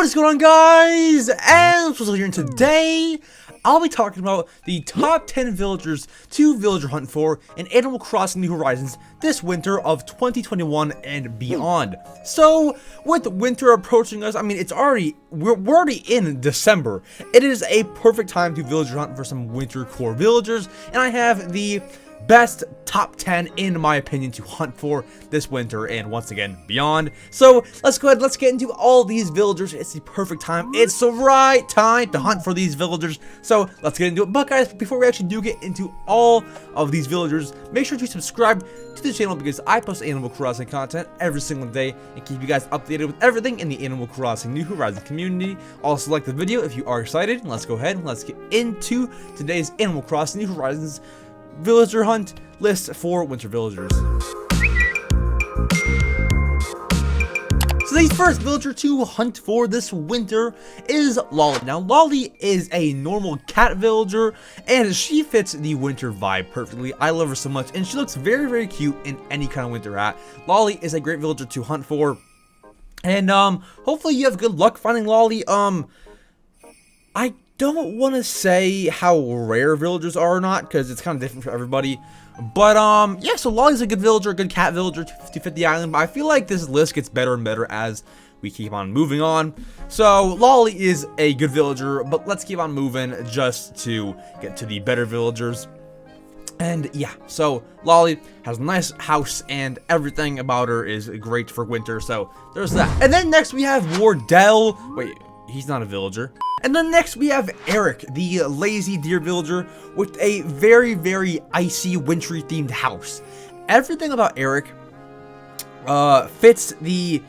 What is going on, guys? EmSwizzle here, and today I'll be talking about the top 10 villagers to villager hunt for in Animal Crossing New Horizons this winter of 2021 and beyond. So, with winter approaching us, I mean, we're already in December. It is a perfect time to villager hunt for some Wintercore villagers, and I have the best top 10 in my opinion to hunt for this winter and once again beyond. So let's go ahead, let's get into all these villagers. It's the perfect time, it's the right time to hunt for these villagers, so let's get into it. But guys, before we actually do get into all of these villagers, make sure to subscribe to the channel because I post Animal Crossing content every single day and keep you guys updated with everything in the Animal Crossing New Horizons community. Also like the video if you are excited. Let's go ahead and let's get into today's Animal Crossing New Horizons villager hunt list for winter villagers. So the first villager to hunt for this winter is Lolly. Now Lolly is a normal cat villager and she fits the winter vibe perfectly. I love her so much and she looks very, very cute in any kind of winter hat. Lolly is a great villager to hunt for, and hopefully you have good luck finding Lolly. I don't want to say how rare villagers are or not because it's kind of different for everybody, but yeah, so Lolly's a good villager, a good cat villager to fit the island, but I feel like this list gets better and better as we keep on moving on. So Lolly is a good villager, but let's keep on moving just to get to the better villagers. And yeah, so Lolly has a nice house and everything about her is great for winter, so there's that. And then next we have Wardell. Wait, he's not a villager. And then next we have Eric, the lazy deer villager with a very, very icy, wintry themed house. Everything about Eric fits the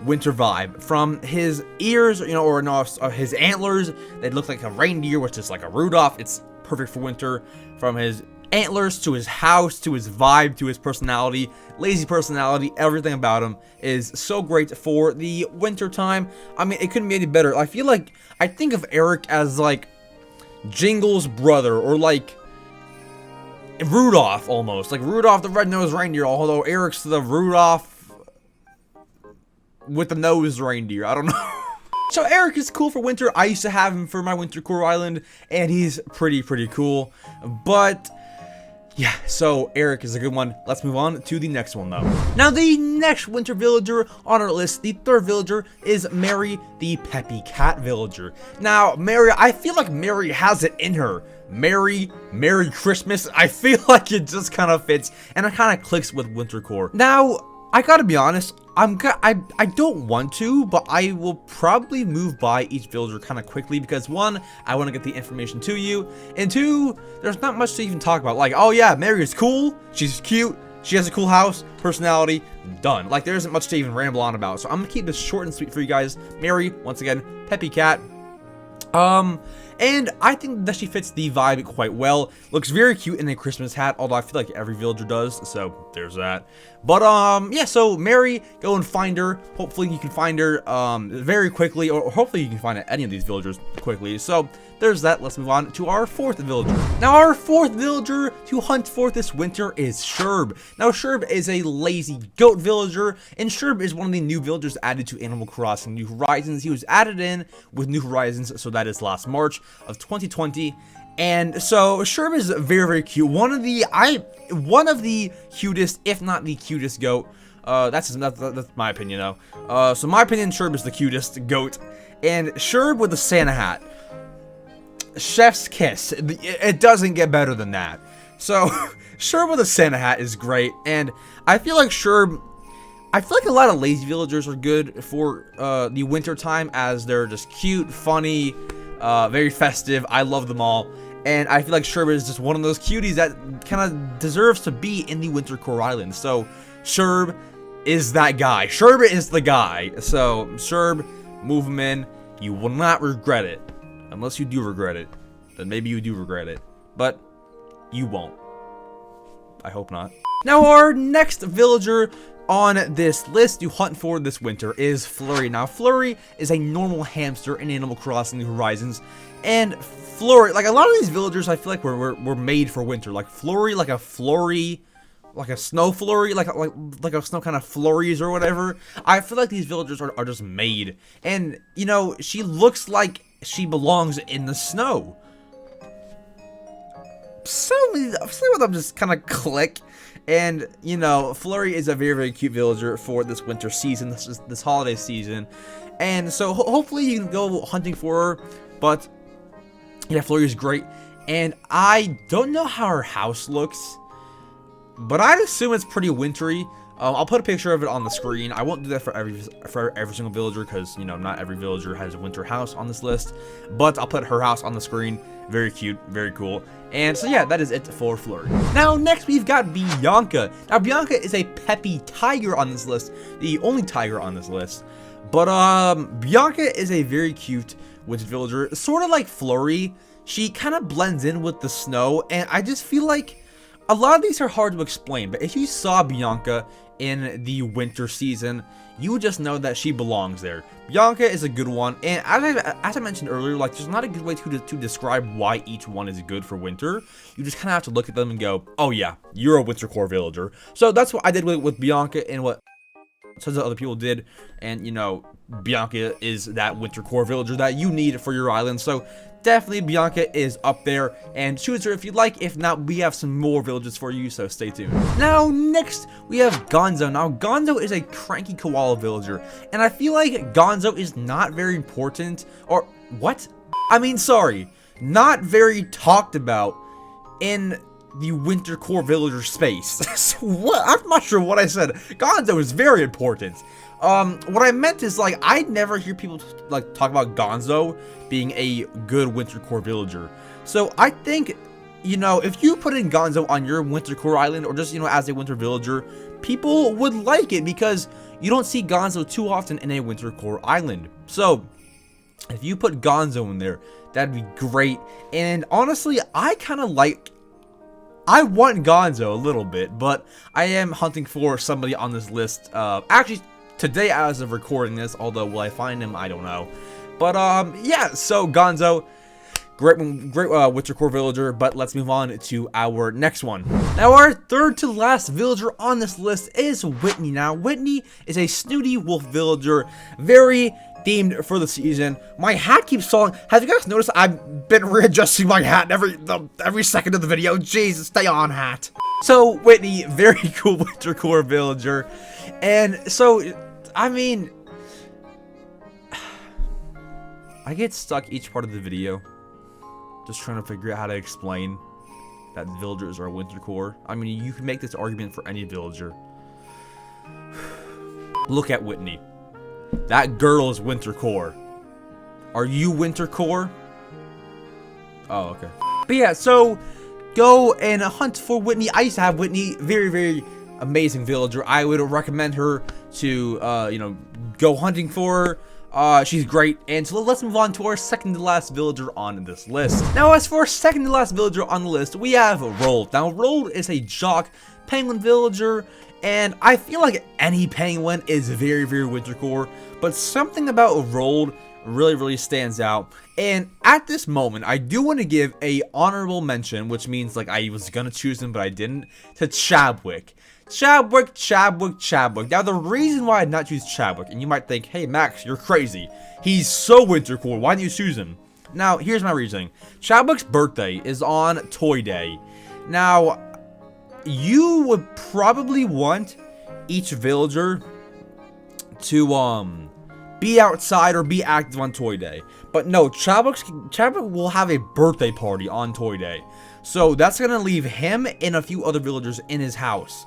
winter vibe. From his ears, his antlers, they look like a reindeer, which is like a Rudolph. It's perfect for winter. From his antlers to his house to his vibe to his personality, lazy personality, everything about him is so great for the winter time. I mean, it couldn't be any better. I feel like I think of Eric as like Jingle's brother, or like Rudolph, almost like Rudolph the red-nosed reindeer, although Eric's the Rudolph with the nose reindeer. I don't know. So Eric is cool for winter. I used to have him for my Wintercore island and he's pretty cool, but yeah, so Eric is a good one. Let's move on to the next one though. Now the next winter villager on our list, the third villager, is Mary, the peppy cat villager. Now Mary, I feel like Mary has it in her. Merry Christmas. I feel like it just kind of fits and it kind of clicks with Wintercore. Now I gotta be honest, I don't want to, but I will probably move by each villager kind of quickly because one, I want to get the information to you, and two, there's not much to even talk about. Like, oh yeah, Mary is cool, she's cute, she has a cool house, personality, done. Like, there isn't much to even ramble on about, so I'm gonna keep this short and sweet for you guys. Mary, once again, peppy cat. And I think that she fits the vibe quite well. Looks very cute in a Christmas hat, although I feel like every villager does, so there's that. But yeah, so Mary, go and find her. Hopefully you can find her very quickly, or hopefully you can find any of these villagers quickly. So there's that. Let's move on to our fourth villager. Now our fourth villager to hunt for this winter is Sherb. Now Sherb is a lazy goat villager, and Sherb is one of the new villagers added to Animal Crossing New Horizons. He was added in with New Horizons, so that is last March of 2020. And so Sherb is very cute. One of the cutest, if not the cutest goat. That's my opinion though. So my opinion, Sherb is the cutest goat. And Sherb with the Santa hat. Chef's kiss. It doesn't get better than that. So Sherb with a Santa hat is great, and I feel like a lot of lazy villagers are good for the winter time, as they're just cute, funny, very festive. I love them all, and I feel like Sherb is just one of those cuties that kind of deserves to be in the Wintercore island. So Sherb is that guy. Sherb is the guy. So Sherb, move him in. You will not regret it. Unless you do regret it, then maybe you do regret it, but you won't. I hope not. Now our next villager on this list to hunt for this winter is Flurry. Now Flurry is a normal hamster in Animal Crossing New Horizons, and Flurry, like a lot of these villagers, I feel like were made for winter. Like Flurry, like a flurry like a snow flurry, like a snow kind of flurries or whatever. I feel like these villagers are just made, and you know, she looks like she belongs in the snow. So with them just kind of click, and you know, Flurry is a very cute villager for this winter season, this holiday season, and so hopefully you can go hunting for her. But yeah, Flurry is great, and I don't know how her house looks, but I'd assume it's pretty wintry. I'll put a picture of it on the screen. I won't do that for every single villager, because you know, not every villager has a winter house on this list. But I'll put her house on the screen. Very cute, very cool. And so yeah, that is it for Flurry. Now next we've got Bianca. Now Bianca is a peppy tiger on this list, the only tiger on this list. But Bianca is a very cute winter villager, sort of like Flurry. She kind of blends in with the snow, and I just feel like a lot of these are hard to explain, but if you saw Bianca in the winter season, you would just know that she belongs there. Bianca is a good one, and as I mentioned earlier, like, there's not a good way to describe why each one is good for winter. You just kind of have to look at them and go, oh yeah, you're a Wintercore villager. So that's what I did with Bianca, and what tons of other people did. And you know, Bianca is that Wintercore villager that you need for your island. So definitely Bianca is up there, and choose her if you'd like. If not, we have some more villages for you, so stay tuned. Now next we have Gonzo. Now Gonzo is a cranky koala villager, and I feel like Gonzo is not very important, or what? I mean, sorry, not very talked about in the Wintercore villager space. So what? I'm not sure what I said. Gonzo is very important. What I meant is, like, I never hear people like talk about Gonzo being a good Wintercore villager. So I think, you know, if you put in Gonzo on your Wintercore island, or just, you know, as a winter villager, people would like it, because you don't see Gonzo too often in a Wintercore island. So if you put Gonzo in there, that'd be great. And honestly, I want Gonzo a little bit, but I am hunting for somebody on this list. Actually, today as of recording this, although will I find him, I don't know. But yeah, so Gonzo, great Wintercore villager. But let's move on to our next one. Now our third to last villager on this list is Whitney. Now Whitney is a snooty wolf villager, very themed for the season. My hat keeps falling. Have you guys noticed I've been readjusting my hat every second of the video? Jeez, stay on, hat. So Whitney, very cool Wintercore villager, and so I mean, I get stuck each part of the video just trying to figure out how to explain that villagers are Wintercore. I mean, you can make this argument for any villager. Look at Whitney. That girl is Wintercore. Are you Wintercore? Oh, okay. But yeah, so go and hunt for Whitney. I used to have Whitney. Very amazing villager. I would recommend her to, you know, go hunting for her. She's great. And so let's move on to our second to last villager on this list. Now, as for our second to last villager on the list, we have Rold. Now, Rold is a jock penguin villager, and I feel like any penguin is very Wintercore, but something about Rold really stands out. And at this moment, I do want to give a honorable mention, which means, like, I was gonna choose him but I didn't, to Chadwick. Chadwick. Now, the reason why I did not choose Chadwick, and you might think, hey Max, you're crazy, he's so Wintercore, why didn't you choose him? Now, here's my reasoning. Chadwick's birthday is on Toy Day. Now, you would probably want each villager to be outside or be active on Toy Day, but no, Chadwick will have a birthday party on Toy Day, so that's gonna leave him and a few other villagers in his house,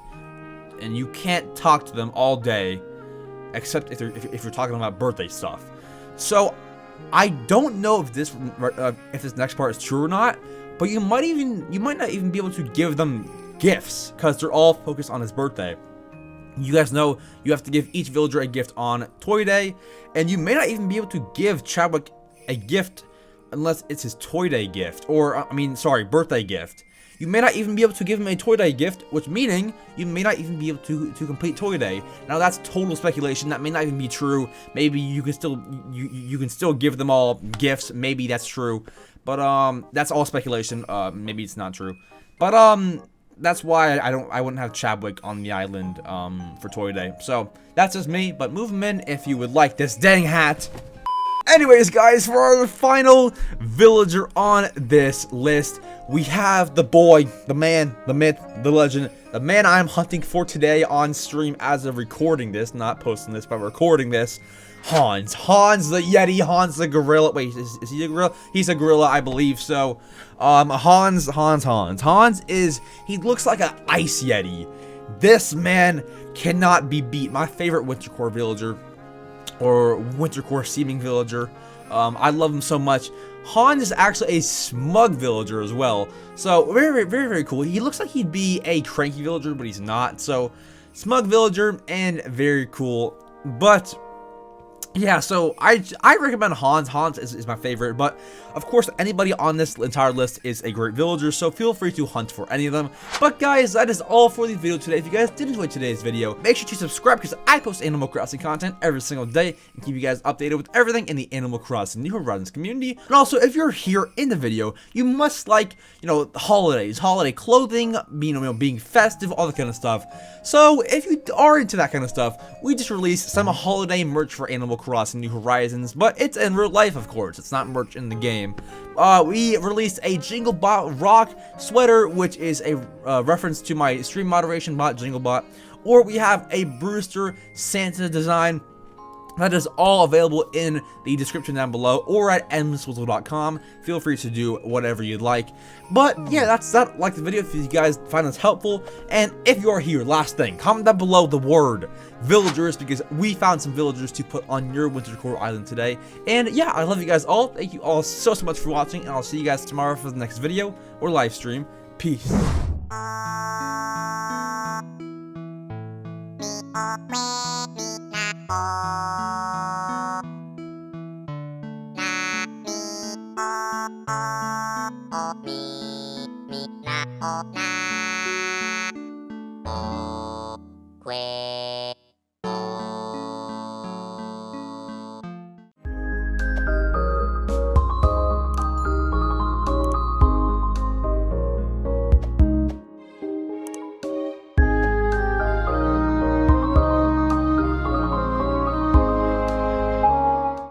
and you can't talk to them all day, except if you're talking about birthday stuff. So I don't know if this next part is true or not, but you might not even be able to give them gifts, because they're all focused on his birthday. You guys know you have to give each villager a gift on Toy Day, and you may not even be able to give Chadwick a gift unless it's his Toy Day gift, or birthday gift. You may not even be able to give him a Toy Day gift, which meaning you may not even be able to complete Toy Day. Now that's total speculation. That may not even be true. Maybe you can still give them all gifts. Maybe that's true, but that's all speculation. Maybe it's not true. But that's why I wouldn't have Chadwick on the island for Toy Day. So that's just me, but move him in if you would like this dang hat. Anyways, guys, for our final villager on this list, we have the boy, the man, the myth, the legend, the man I'm hunting for today on stream as of recording this, not posting this, but recording this. Hans. Hans the Yeti. Hans the gorilla. Wait, is he a gorilla? He's a gorilla, I believe so. Hans is, he looks like an ice Yeti. This man cannot be beat. My favorite Wintercore villager, or Wintercore seeming villager. I love him so much. Hans is actually a smug villager as well. So very cool. He looks like he'd be a cranky villager, but he's not. So smug villager and very cool. But yeah, so I recommend Hans. Hans is my favorite, but of course anybody on this entire list is a great villager, so feel free to hunt for any of them. But guys, that is all for the video today. If you guys did enjoy today's video, make sure to subscribe because I post Animal Crossing content every single day and keep you guys updated with everything in the Animal Crossing New Horizons community. And also, if you're here in the video, you must like, holidays, holiday clothing, being festive, all that kind of stuff. So if you are into that kind of stuff, we just released some holiday merch for Animal Crossing New Horizons, but it's in real life, of course. It's not merch in the game. We released a Jinglebot Rock sweater, which is a reference to my stream moderation bot, Jinglebot. Or we have a Brewster Santa design. That is all available in the description down below or at EmSwizzle.com. Feel free to do whatever you'd like. But yeah, that's that. Like the video if you guys find this helpful. And if you are here, last thing, comment down below the word villagers, because we found some villagers to put on your Wintercore island today. And yeah, I love you guys all. Thank you all so much for watching, and I'll see you guys tomorrow for the next video or live stream. Peace. Quay